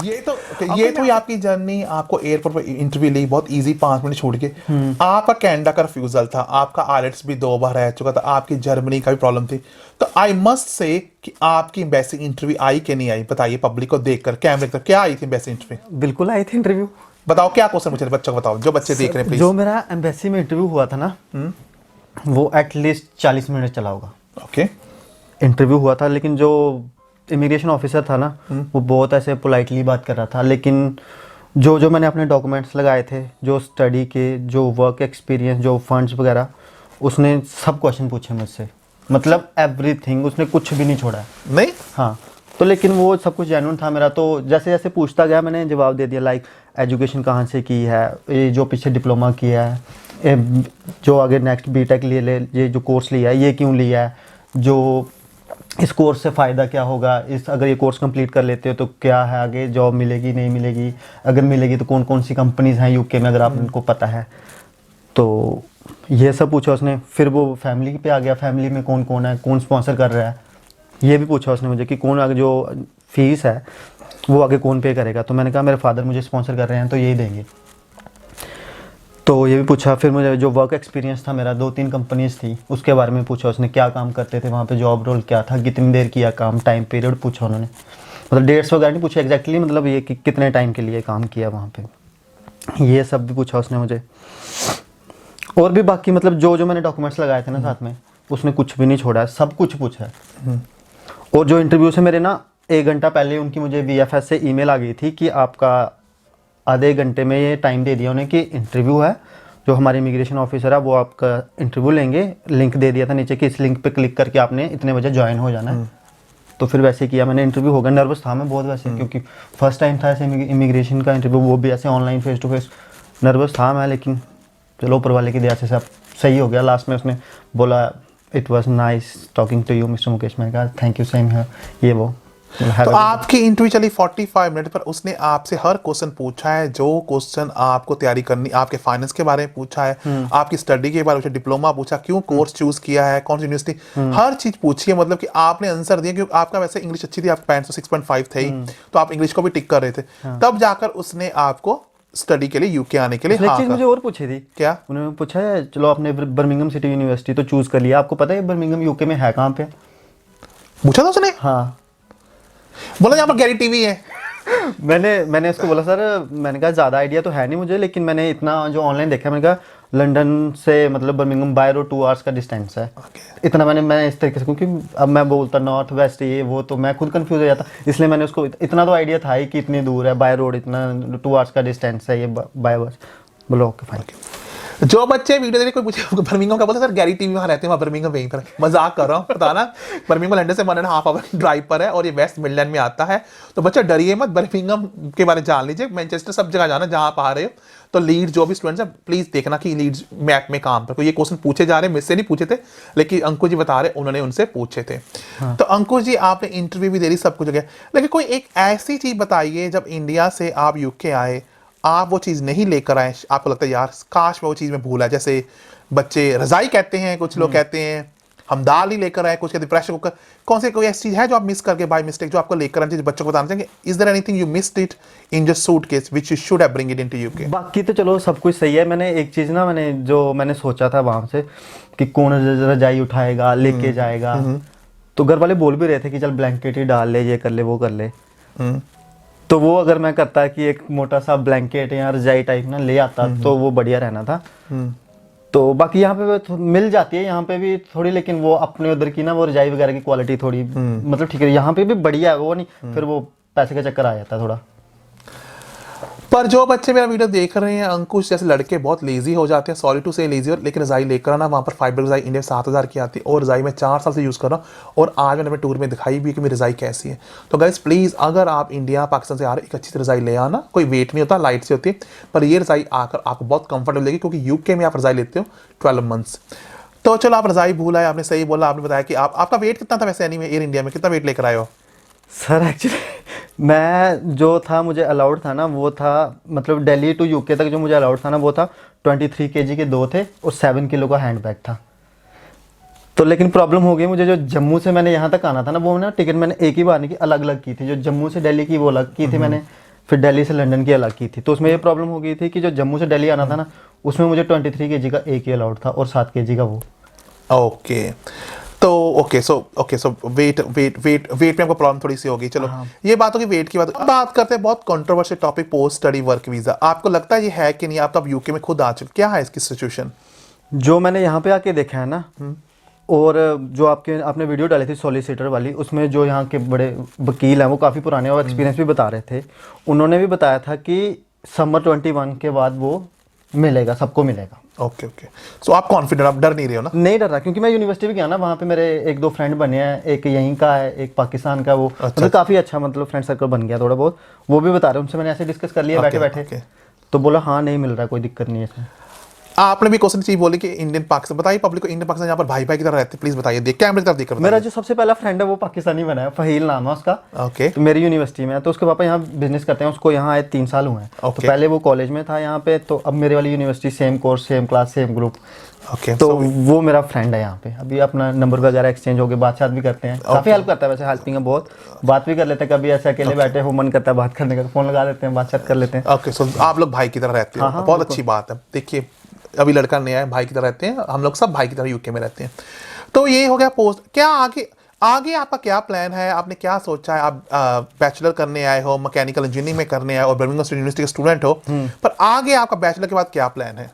ये तो आपकी जर्नी, आपको एयरपोर्ट पर इंटरव्यू ली, बहुत इजी, 5 मिनट छूट के। आपका कनाडा का रिफ्यूजल था, आपका आईएलटीएस भी 2 बार रह चुका था, आपकी जर्मनी का भी प्रॉब्लम थी। तो आई मस्ट से कि आपकी एम्बेसी इंटरव्यू आई कि नहीं आई, बताइए पब्लिक को देखकर, कैमरे पर क्या आई थी एम्बेसी इंटरव्यू? बिल्कुल आई थी इंटरव्यू। बताओ क्या क्वेश्चन पूछे थे बच्चों को, बताओ जो बच्चे देख रहे हैं प्लीज। जो मेरा एम्बेसी में इंटरव्यू हुआ था ना, वो एटलीस्ट 40 मिनट चला होगा। ओके। इंटरव्यू हुआ था, लेकिन जो इमिग्रेशन ऑफिसर था ना, वो बहुत ऐसे पोलाइटली बात कर रहा था। लेकिन जो मैंने अपने डॉक्यूमेंट्स लगाए थे, जो स्टडी के, जो वर्क एक्सपीरियंस, जो फंड्स वगैरह, उसने सब क्वेश्चन पूछे मुझसे, मतलब एवरीथिंग, उसने कुछ भी नहीं छोड़ा। नहीं? हाँ। तो लेकिन वो सब कुछ जेन्युइन था मेरा। तो जैसे जैसे पूछता गया मैंने जवाब दे दिया। लाइक एजुकेशन कहाँ से की है, ये जो पीछे डिप्लोमा किया है, जो आगे नेक्स्ट बीटेक ले ये जो कोर्स लिया है ये क्यों लिया है, जो इस कोर्स से फ़ायदा क्या होगा, इस अगर ये कोर्स कंप्लीट कर लेते हो तो क्या है, आगे जॉब मिलेगी नहीं मिलेगी, अगर मिलेगी तो कौन कौन सी कंपनीज़ हैं यूके में, अगर आपको पता है। तो ये सब पूछा उसने। फिर वो फैमिली पे आ गया, फैमिली में कौन कौन है, कौन स्पॉन्सर कर रहा है, ये भी पूछा उसने मुझे कि कौन आगे जो फीस है वो आगे कौन पे करेगा। तो मैंने कहा मेरे फादर मुझे स्पॉन्सर कर रहे हैं तो यही देंगे। तो ये भी पूछा। फिर मुझे जो वर्क एक्सपीरियंस था मेरा, 2-3 कंपनीज थी, उसके बारे में पूछा उसने, क्या काम करते थे वहाँ पे, जॉब रोल क्या था, कितनी देर किया काम, टाइम पीरियड पूछा उन्होंने। मतलब डेट्स वगैरह नहीं पूछे एग्जैक्टली, मतलब ये कि कितने टाइम के लिए काम किया वहाँ पे, ये सब भी पूछा उसने मुझे। और भी बाकी मतलब जो मैंने डॉक्यूमेंट्स लगाए थे ना साथ में, उसने कुछ भी नहीं छोड़ा है, सब कुछ पूछा है। और जो इंटरव्यू से मेरे ना 1 घंटा पहले उनकी मुझे VFS से ईमेल आ गई थी कि आपका आधे घंटे में ये टाइम दे दिया उन्हें कि इंटरव्यू है, जो हमारे इमिग्रेशन ऑफिसर है वो आपका इंटरव्यू लेंगे। लिंक दे दिया था नीचे कि इस लिंक पे क्लिक करके आपने इतने बजे ज्वाइन हो जाना है। तो फिर वैसे किया मैंने, इंटरव्यू हो गया। नर्वस था मैं बहुत वैसे, क्योंकि फर्स्ट टाइम था ऐसे इमिग्रेशन का इंटरव्यू, वो भी ऐसे online face to face. Nervous था मैं, लेकिन चलो ऊपर वाले की दया से सब सही हो गया। लास्ट में उसने बोला it was nice talking to you mister Mukesh. मैंने कहा थैंक यू, सेम है, ये वो तो आपकी इंटरव्यू चली 45 मिनट पर, उसने आपसे हर क्वेश्चन पूछा है जो क्वेश्चन आपको तैयारी करनी, आपके फाइनेंस के बारे में पूछा है, आपकी स्टडी के बारे में, डिप्लोमा पूछा, क्यों कोर्स चूज किया है, कौन सी यूनिवर्सिटी, हर चीज पूछी है। मतलब कि आपने आंसर दिया, क्योंकि आपका वैसे इंग्लिश अच्छी थी, आप 6.5 थे ही, तो आप इंग्लिश को भी टिक कर रहे थे। तब जाकर उसने आपको स्टडी के लिए यूके आने के लिए एक चीज मुझे और पूछी थी। क्या? उन्होंने पूछा है, चलो आपने बर्मिंघम सिटी यूनिवर्सिटी तो चूज कर लिया, आपको पता है बर्मिंघम यूके में है कहाँ पे? पूछा था उसने? हाँ। बोला यहाँ पर गैरी टीवी है। मैंने उसको बोला सर, मैंने कहा ज़्यादा आइडिया तो है नहीं मुझे, लेकिन मैंने इतना जो ऑनलाइन देखा, मैंने कहा लंदन से मतलब बर्मिंघम बाय रोड 2 आवर्स का डिस्टेंस है। इतना मैं इस तरीके से, क्योंकि अब मैं बोलता नॉर्थ वेस्ट ये वो, तो मैं खुद कंफ्यूज हो जाता, इसलिए मैंने उसको इतना तो आइडिया था ही कि इतनी दूर है बाय रोड, इतना 2 आवर्स का डिस्टेंस है ये बाय बस। बोलो ओके फाइन। जो बच्चे वीडियो देख, कोई पूछे बर्मिंघम का, बोलते सर गैरी टीवी वहाँ रहते हैं, वहाँ बर्मिंघम वहीं पर। मजाक कर रहा हूँ, पता ना बर्मिंघम लंदन से 1.5 आवर ड्राइव पर है और ये वेस्ट मिडलैंड में आता है। तो बच्चे डरिए मत, बर्मिंघम के बारे में जान लीजिए। मैनचेस्टर सब जगह जाना जहाँ आप आ रहे हो। तो लीड जो भी स्टूडेंट्स है, प्लीज देखना कि लीड्स मैप में काम पर कोई ये क्वेश्चन पूछे जा रहे हैं, मुझसे नहीं पूछे थे, लेकिन अंकुश जी बता रहे उन्होंने उनसे पूछे थे। तो अंकुश जी आपने इंटरव्यू भी दे दी, सब कुछ हो गया, लेकिन कोई एक ऐसी चीज बताइए जब इंडिया से आप यूके आए, आप वो चीज़ नहीं लेकर आए, आपको लगता है यार काश मैं वो चीज़ में भूला। जैसे बच्चे रजाई कहते हैं, कुछ लोग कहते हैं हम दाल ही लेकर आए, कुछ कहते हैं प्रेशर कुकर। कौन से कोई ऐसी चीज़ है जो आप मिस करके बाय मिस्टेक जो आपको लेकर आनी चाहिए, बच्चों को बताना चाहिए? Is there anything you missed it in your suitcase which you should have bring it into UK? बाकी तो चलो सब कुछ सही है। मैंने एक चीज़ ना, मैंने सोचा था वहाँ से कि कौन रजाई उठाएगा लेके जाएगा, तो घर वाले बोल भी रहे थे कि चल ब्लैंकेट ही डाल ले, ये कर ले वो कर ले। तो वो अगर मैं करता कि एक मोटा सा ब्लैंकेट या रजाई टाइप ना ले आता तो वो बढ़िया रहना था। तो बाकी यहाँ पे मिल जाती है यहाँ पे भी थोड़ी, लेकिन वो अपने उधर की ना वो रजाई वगैरह की क्वालिटी थोड़ी मतलब ठीक है, यहाँ पे भी बढ़िया है वो नहीं, फिर वो पैसे का चक्कर आ जाता है थोड़ा। पर जो बच्चे मेरा वीडियो देख रहे हैं, अंकुश जैसे लड़के बहुत लेजी हो जाते हैं, सॉरी टू से लेजी, लेकिन रजाई लेकर आना, वहाँ पर फाइबर रजाई इंडिया 7,000 की आती है और रजाई मैं 4 साल से यूज़ कर रहा हूँ और आज मैंने अपने टूर में दिखाई भी कि मेरी रजाई कैसी है। तो गाइस प्लीज़, अगर आप इंडिया पाकिस्तान से आ रहे हैं, एक अच्छी रजाई ले आना, कोई वेट नहीं होता, लाइट से होती है, पर ये रजाई आकर आपको बहुत कंफर्टेबल लगेगी, क्योंकि यूके में आप रजाई लेते हो 12 मंथ्स। तो चलो आप रजाई भूल आए, आपने सही बोला, आपने बताया कि आपका वेट कितना था वैसे एनी में एयर इंडिया में, कितना वेट लेकर आए हो? सर एक्चुअली मैं जो था मुझे अलाउड था ना वो था, मतलब दिल्ली टू यूके तक जो मुझे अलाउड था ना वो था 23 kg के 2 थे और 7 किलो का हैंड बैग था। तो लेकिन प्रॉब्लम हो गई मुझे, जो जम्मू से मैंने यहाँ तक आना था ना वो ना टिकट मैंने एक ही बार नहीं की, अलग अलग की थी। जो जम्मू से दिल्ली की वो अलग की थी मैंने, फिर दिल्ली से लंदन की अलग की थी। तो उसमें ये प्रॉब्लम हो गई थी कि जो जम्मू से दिल्ली आना था ना उसमें मुझे 23 kg का एक ही अलाउड था और 7 kg का वो। ओके तो ओके सो वेट में आपको प्रॉब्लम थोड़ी सी होगी। चलो ये बात होगी वेट की बात करते हैं। बहुत controversial topic, post study work visa. आपको लगता है ये है कि नहीं? आप तो अब यूके में खुद आ चुके, क्या है इसकी सिचुएशन? जो मैंने यहाँ पे आके देखा है ना, और जो आपने वीडियो डाली थी सॉलिसिटर वाली, उसमें जो यहाँ के बड़े वकील हैं वो काफ़ी पुराने और एक्सपीरियंस भी बता रहे थे। उन्होंने भी बताया था कि समर 21 के बाद वो मिलेगा, सबको मिलेगा। ओके सो आप कॉन्फिडेंट, आप डर नहीं रहे हो ना? नहीं डर रहा, क्योंकि मैं यूनिवर्सिटी भी गया ना, वहाँ पे मेरे 1-2 फ्रेंड बने हैं, एक यहीं का है एक पाकिस्तान का, वो मतलब काफ़ी अच्छा मतलब फ्रेंड सर्कल बन गया थोड़ा बहुत। वो भी बता रहे, उनसे मैंने ऐसे डिस्कस कर लिया बैठे बैठे, तो बोला हाँ नहीं मिल रहा, कोई दिक्कत नहीं है इसमें। आपने भी क्वेश्चन चीज बोली कि इंडियन पाकिस्तान, बताइए पब्लिक को, इंडियन पाकिस्तान यहाँ पर भाई भाई की तरह रहते, प्लीज बताइए, देख कैमरे की तरफ देखकर। मेरा जो सबसे पहला फ्रेंड है वो पाकिस्तानी बना है, फहील नाम है उसका। ओके। तो मेरी यूनिवर्सिटी में है, तो उसके पापा यहाँ बिजनेस करते हैं, उसको यहाँ आए 3 साल हुए हैं। तो पहले वो कॉलेज में था यहाँ पे, तो अब मेरे वाली university, same course same class same group. Okay तो वो मेरा फ्रेंड है यहाँ पे। अभी अपना नंबर वगैरह एक्सचेंज हो गए, बात भी करते हैं, काफ़ी हेल्प करता है वैसे, हेल्पिंग है बहुत, बात भी कर लेते हैं। कभी ऐसे अकेले बैठे हो मन करता है बात करने का, फ़ोन लगा लेते हैं, बात कर लेते हैं। ओके सो आप लोग भाई की तरह रहते हो, बहुत अच्छी बात है। देखिए अभी लड़का नया है, भाई की तरह रहते हैं, हम लोग सब भाई की तरह यूके में रहते हैं। तो ये हो गया पोस्ट। क्या आगे आपका क्या प्लान है? आपने क्या सोचा है? आप बैचलर करने आए हो, मैकेनिकल इंजीनियरिंग में करने आए हो और बर्मिंघम यूनिवर्सिटी के स्टूडेंट हो, पर आगे आपका बैचलर के बाद क्या प्लान है?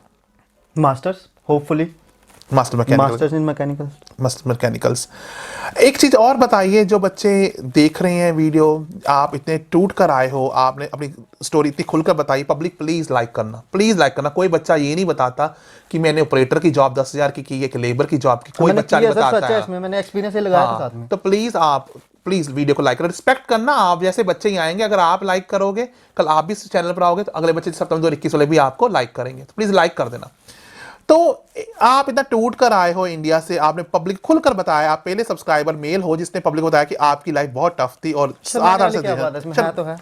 Masters hopefully, masters in mechanicals. एक चीज और बताइए, जो बच्चे देख रहे हैं वीडियो, आप इतने टूट कर आए हो, आपने अपनी स्टोरी इतनी खुलकर बताई, पब्लिक प्लीज लाइक करना, प्लीज लाइक करना। कोई बच्चा ये नहीं बताता कि मैंने ऑपरेटर की जॉब 10,000 की है कि लेबर की जॉब की, कोई बच्चा नहीं बताता है। इसमें मैंने एक्सपीरियंस लगाया था साथ में। तो प्लीज वीडियो को लाइक करो, रिस्पेक्ट करना। आप जैसे बच्चे ही आएंगे, अगर आप लाइक करोगे, कल आप भी इस चैनल पर आओगे तो अगले बच्चे सितंबर 2021 वाले भी आपको लाइक करेंगे, तो प्लीज लाइक कर देना। तो आप इतना टूट कर आए हो इंडिया से, आपने पब्लिक खुलकर बताया, आप पहले सब्सक्राइबर मेल हो जिसने पब्लिक बताया कि आपकी लाइफ बहुत टफ थी और आधार से क्या बात है, इसमें है तो है।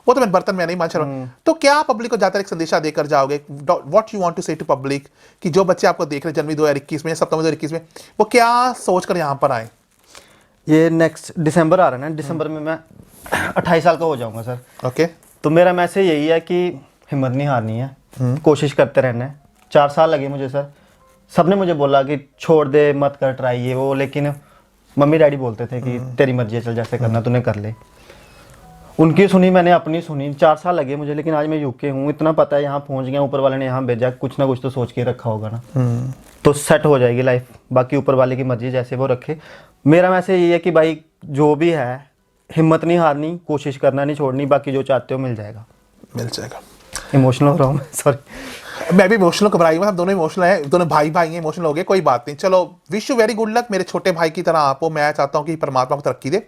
वो तो मैं बर्तन में नहीं मान रहा हूँ। तो क्या पब्लिक को जाकर एक संदेशा देकर जाओगे, व्हाट यू वांट टू से टू पब्लिक, कि जो बच्चे आपको देख रहे हैं जनवरी 2021 में, सितंबर 2021 में, वो क्या सोचकर यहाँ पर आए? ये नेक्स्ट दिसंबर आ रहा है ना, दिसंबर में मैं 28 साल का हो जाऊंगा सर। ओके। तो मेरा मैसेज यही है कि हिम्मत नहीं हारनी है, कोशिश करते रहना है। 4 साल लगे मुझे सर, सबने मुझे बोला कि छोड़ दे, मत कर ट्राई ये वो, लेकिन मम्मी डैडी बोलते थे कि तेरी मर्जी है, चल जैसे करना तूने कर ले। उनकी सुनी मैंने, अपनी सुनी। 4 साल लगे मुझे, लेकिन आज मैं यूके हूँ। इतना पता है यहाँ पहुँच गया, ऊपर वाले ने यहाँ भेजा, कुछ ना कुछ तो सोच के रखा होगा ना, तो सेट हो जाएगी लाइफ। बाकी ऊपर वाले की मर्जी, जैसे वो रखे। मेरा मैसेज ये है कि भाई जो भी है, हिम्मत नहीं हारनी, कोशिश करना नहीं छोड़नी, बाकी जो चाहते हो मिल जाएगा। मिल जाएगा। इमोशनल हो रहा हूँ मैं, सॉरी। मैं भी इमोशनल घबराई हुआ, हम दोनों इमोशनल हैं, दोनों भाई भाई हैं, इमोशनल हो गए, कोई बात नहीं। चलो, wish you very good luck, मेरे छोटे भाई की तरह आप हो। मैं चाहता हूँ कि परमात्मा को तरक्की दे।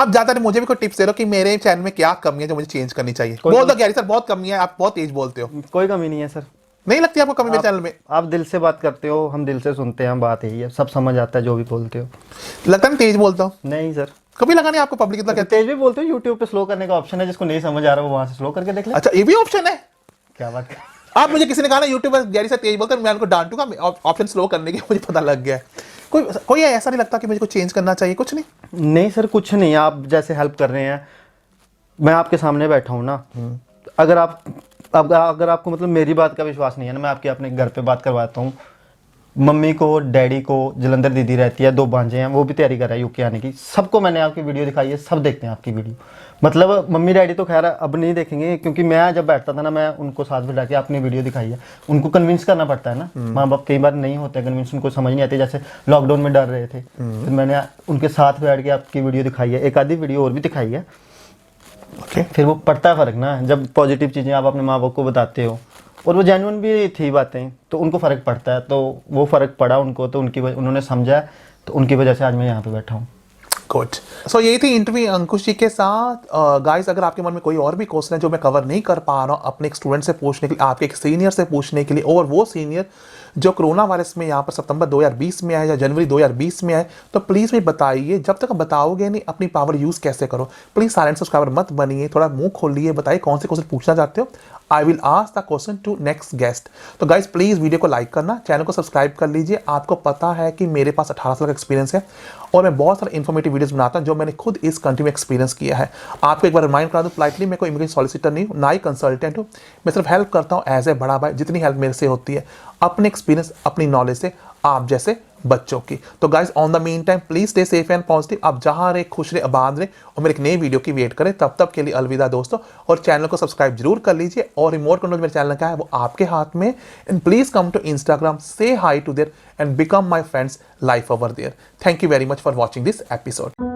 अब ज़्यादा मुझे भी कोई टिप्स दे दो कि मेरे चैनल में क्या कमी है जो मुझे चेंज करनी चाहिए। बोल दो गैरी सर, बहुत कमी है, आप बहुत तेज बोलते हो। कोई कमी नहीं है सर। नहीं लगती आपको कमी मेरे चैनल में? आप दिल से बात करते हो, हम दिल से सुनते हैं, बात यही है, सब समझ आता है जो भी बोलते हो। लगता नहीं तेज बोलता हूँ? नहीं सर, कभी लगा नहीं आपको पब्लिक इतना कहते? तेज भी बोलते हो। यूट्यूब पे स्लो करने का ऑप्शन है, जिसको नहीं समझ आ रहा वो वहां से स्लो करके देख ले। अच्छा, ये भी ऑप्शन है? क्या बात कर। आप मुझे किसी ने कहा ना यूट्यूब पर गैरी सर तेज बोलते हैं, मैं उनको डांटूंगा। ऑप्शन स्लो करने की मुझे पता लग गया है। कोई ऐसा नहीं लगता कि मुझे को चेंज करना चाहिए? कुछ नहीं? नहीं सर, कुछ नहीं। आप जैसे हेल्प कर रहे हैं, मैं आपके सामने बैठा हूँ ना, अगर आपको मतलब मेरी बात का विश्वास नहीं है ना, मैं आपके अपने घर पे बात करवाता हूँ। मम्मी को, डैडी को, जलंधर दीदी रहती है, 2 भांजे हैं, वो भी तैयारी कर रहा है यूके आने की। सबको मैंने आपकी वीडियो दिखाई है, सब देखते हैं आपकी वीडियो। मतलब मम्मी डैडी तो खैर अब नहीं देखेंगे, क्योंकि मैं जब बैठता था ना, मैं उनको साथ बिठा के अपनी वीडियो दिखाई है। उनको कन्विंस करना पड़ता है ना, माँ बाप कई बार नहीं होते कन्विंस, उनको समझ नहीं आती। जैसे लॉकडाउन में डर रहे थे, फिर मैंने उनके साथ बैठ के आपकी वीडियो दिखाई है, एक आधी वीडियो और भी दिखाई है। फिर वो पड़ता है फ़र्क ना, जब पॉजिटिव चीज़ें आप अपने माँ बाप को बताते हो, और वो जेन्युइन भी थी बातें, तो उनको फ़र्क पड़ता है। तो वो फ़र्क पड़ा उनको, तो उन्होंने समझा, तो उनकी वजह से आज मैं यहाँ पे बैठा हूँ। गुड। सो यही थी इंटरव्यू अंकुश जी के साथ। गाइस, अगर आपके मन में कोई और भी क्वेश्चन है जो मैं कवर नहीं कर पा रहा हूँ अपने एक स्टूडेंट से पूछने के लिए, आपके एक सीनियर से पूछने के लिए, और वो सीनियर जो कोरोना वायरस में यहाँ पर सितंबर 2020 में आए या जनवरी 2020 में आए, तो प्लीज़ मुझे बताइए। जब तक आप बताओगे नहीं अपनी पावर यूज़ कैसे करो, प्लीज़ साइलेंट सब्सक्राइबर मत बनिए, थोड़ा मुंह खोलिए, बताइए कौन से क्वेश्चन पूछना चाहते हो। I will ask the question to next guest. तो गाइज प्लीज़ वीडियो को लाइक करना, चैनल को सब्सक्राइब कर लीजिए। आपको पता है कि मेरे पास 18 साल का एक्सपीरियंस है और मैं बहुत सारे इन्फॉर्मेटिव वीडियोस बनाता हूं जो मैंने खुद इस कंट्री में एक्सपीरियंस किया है। आपको एक बार रिमाइंड करा दूं पोलाइटली, मैं कोई इमिग्रेशन सॉलिसिटर नहीं हूं, ना ही कंसल्टेंट हूं। मैं सिर्फ हेल्प करता हूं एज ए बड़ा भाई, जितनी हेल्प मेरे से होती है अपने एक्सपीरियंस, अपनी नॉलेज से, आप जैसे बच्चों की। तो guys on the mean time please stay safe and positive. आप जहां रहे खुश रहे, आबाद रहे, और मेरे एक नई वीडियो की वेट करें। तब के लिए अलविदा दोस्तों, और चैनल को सब्सक्राइब जरूर कर लीजिए। और रिमोट कंट्रोल मेरे चैनल का है, वो आपके हाथ में। And please come to Instagram, say hi to there and become my friends life over there. Thank you very much for watching this episode.